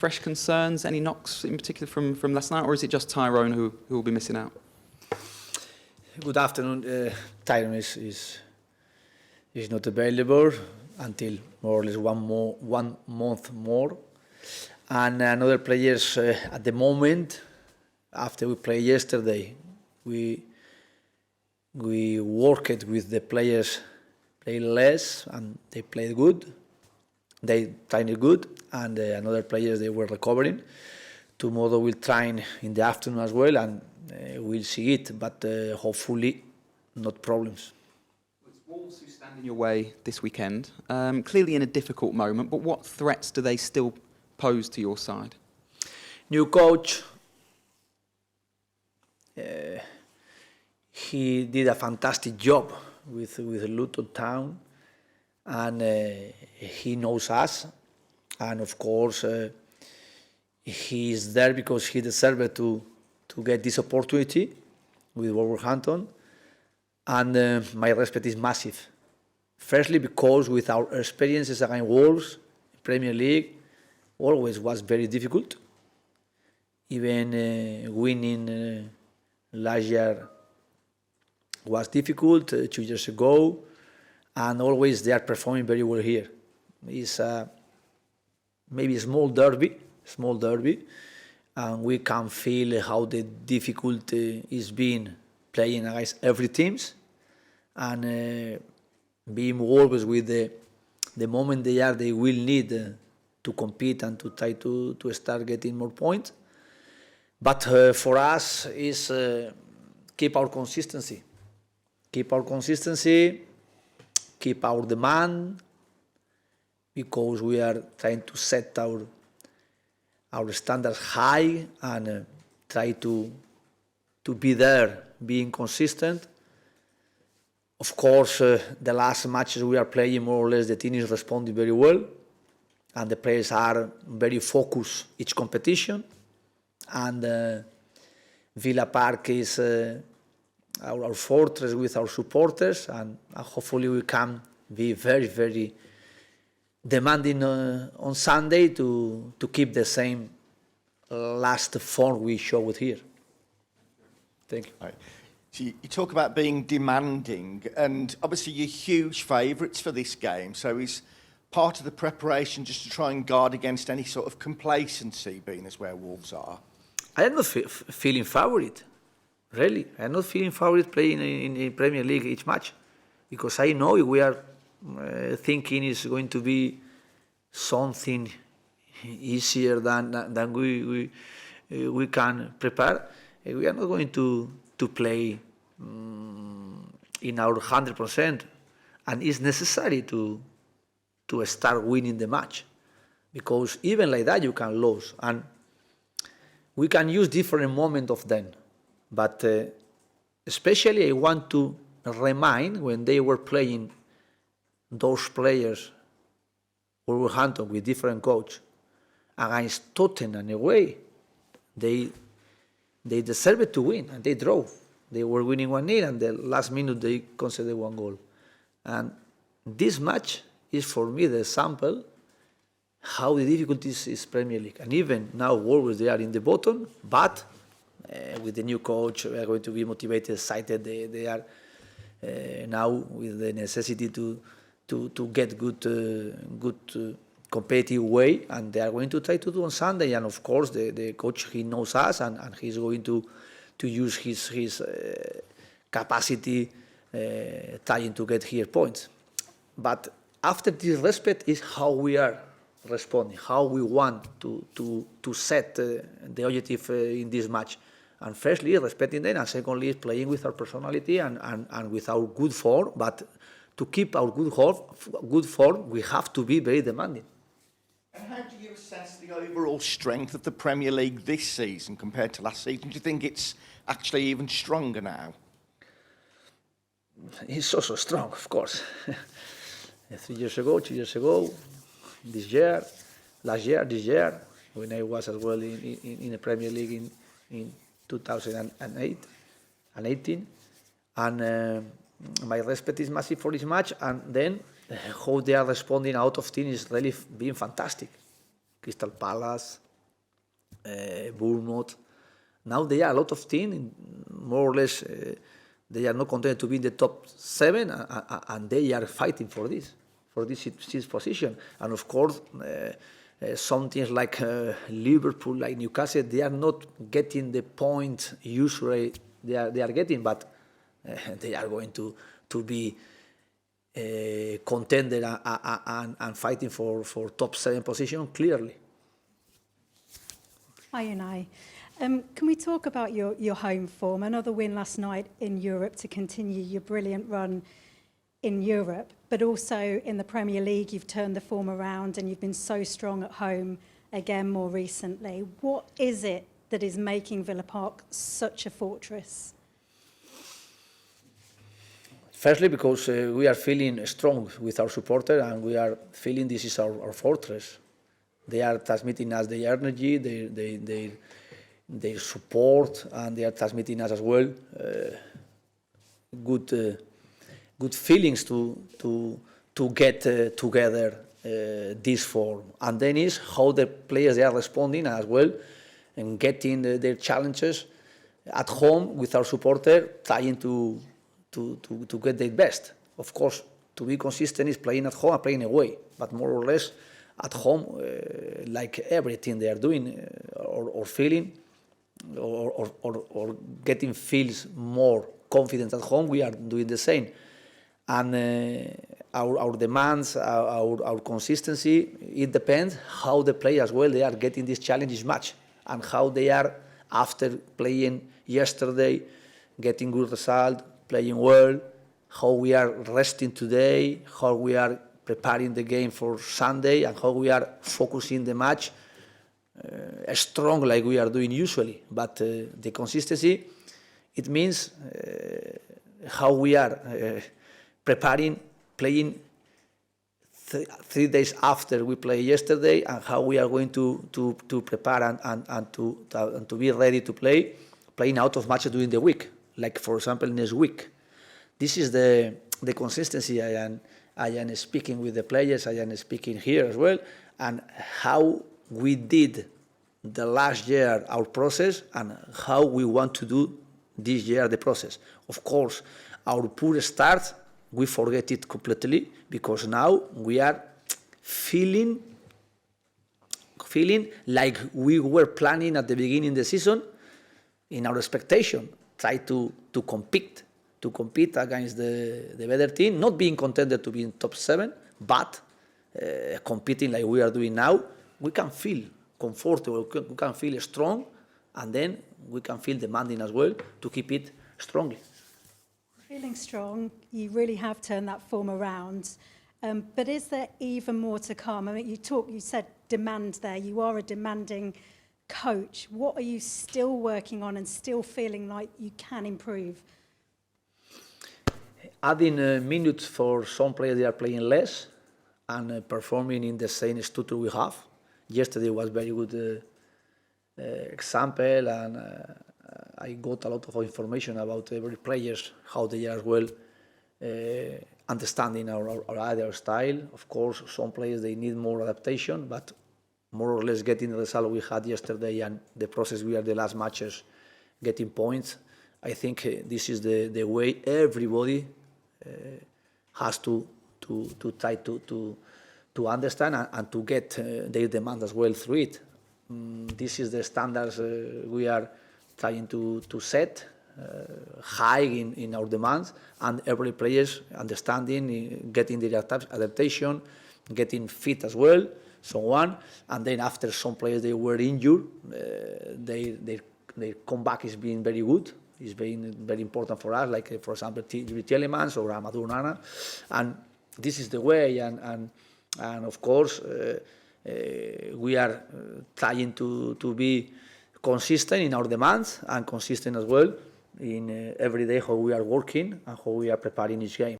Fresh concerns, any knocks in particular from last night, or is it just Tyrone who will be missing out? Good afternoon. Tyrone is not available until more or less one month more, and another players at the moment. After we played yesterday, we worked with the players, play less, and they played good. They trained good, and another players they were recovering. Tomorrow we'll train in the afternoon as well, and we'll see it. But hopefully, not problems. It's Wolves who stand in your way this weekend. Clearly in a difficult moment, but what threats do they still pose to your side? New coach. He did a fantastic job with Luton Town, and he knows us, and of course he is there because he deserved to get this opportunity with Wolverhampton, and my respect is massive. Firstly, because with our experiences against Wolves, Premier League, always was very difficult. Even winning last year was difficult 2 years ago, and always they are performing very well here. It's maybe a small derby, and we can feel how the difficulty is being playing against every teams, and being always with the moment they will need to compete and to try to start getting more points. But for us is keep our consistency, keep our demand, because we are trying to set our standards high and try to be there, being consistent. Of course, the last matches we are playing, more or less, the team is responding very well, and the players are very focused each competition. And Villa Park is our fortress with our supporters, and hopefully we can be very, very demanding on Sunday to keep the same last form we showed here. Thank you. Right. So you talk about being demanding, and obviously you're huge favourites for this game, so is part of the preparation just to try and guard against any sort of complacency, being as where Wolves are? I am not feeling favourite, really. I am not feeling favourite playing in Premier League each match, because I know we are thinking it's going to be something easier than we can prepare. We are not going to play in our 100%, and it's necessary to start winning the match, because even like that you can lose, and we can use different moments of them. But especially I want to remind when they were playing those players, Wolverhampton with different coach, against Tottenham away, they deserved to win, and they draw. They were winning 1-0, and the last minute they conceded 1 goal. And this match is for me the example how the difficulties is Premier League. And even now, Wolves, they are in the bottom, but with the new coach, we are going to be motivated, excited. They are now with the necessity to get good competitive way, and they are going to try to do on Sunday. And of course, the coach, he knows us, and he's going to use his capacity trying to get here points. But after this respect is how we are responding, how we want to set the objective in this match. And firstly, respecting them, and secondly, playing with our personality and with our good form. But to keep our good form, we have to be very demanding. And how do you assess the overall strength of the Premier League this season compared to last season? Do you think it's actually even stronger now? It's also strong, of course. 3 years ago, 2 years ago, this year, last year, this year, when I was as well in the Premier League in 2008 and 18, and my respect is massive for this match, and then how they are responding out of team is really being fantastic. Crystal Palace, Bournemouth. Now there are a lot of teams, more or less, they are not content to be in the top 7, and they are fighting for this sixth position. And of course, some teams like Liverpool, like Newcastle, they are not getting the point usually they are getting, but they are going to be contender and fighting for top 7 position clearly. Hi, Unai. Can we talk about your home form? Another win last night in Europe to continue your brilliant run in Europe, but also in the Premier League, you've turned the form around and you've been so strong at home again more recently. What is it that is making Villa Park such a fortress? Firstly, because we are feeling strong with our supporters and we are feeling this is our fortress. They are transmitting us their energy, their support, and they are transmitting us as well good feelings to get together this form. And then is how the players they are responding as well and getting their challenges at home with our supporter, trying to get their best. Of course, to be consistent is playing at home and playing away, but more or less at home, like everything they are doing or feeling or getting feels more confident at home, we are doing the same. And our demands, our consistency, it depends how the players as well, they are getting this challenge match and how they are, after playing yesterday, getting good result, playing well, how we are resting today, how we are preparing the game for Sunday, and how we are focusing the match strong like we are doing usually. But the consistency, it means how we are preparing, playing 3 days after we play yesterday, and how we are going to prepare and to be ready to playing out of matches during the week, like for example next week. This is the consistency I am speaking with the players, I am speaking here as well, and how we did the last year our process and how we want to do this year the process. Of course, our poor start, we forget it completely, because now we are feeling like we were planning at the beginning of the season in our expectation, try to compete against the better team, not being contented to be in top 7, but competing like we are doing now. We can feel comfortable, we can feel strong, and then we can feel demanding as well to keep it strongly. Feeling strong, you really have turned that form around. But is there even more to come? I mean, you said demand there. You are a demanding coach. What are you still working on and still feeling like you can improve? Adding minutes for some players, they are playing less and performing in the same structure we have. Yesterday was very good example, and I got a lot of information about every players, how they are well understanding our other style. Of course, some players they need more adaptation, but more or less getting the result we had yesterday and the process we are the last matches getting points. I think this is the way everybody has to try to understand and to get their demand as well through it. This is the standards we are trying to set high in our demands, and every players understanding, getting their adaptation, getting fit as well, so on. And then after some players they were injured, their comeback is being very good. It's been very important for us, like for example Tielemans or Amadou Onana, and this is the way. And of course we are trying to be consistent in our demands and consistent as well in every day how we are working and how we are preparing each game.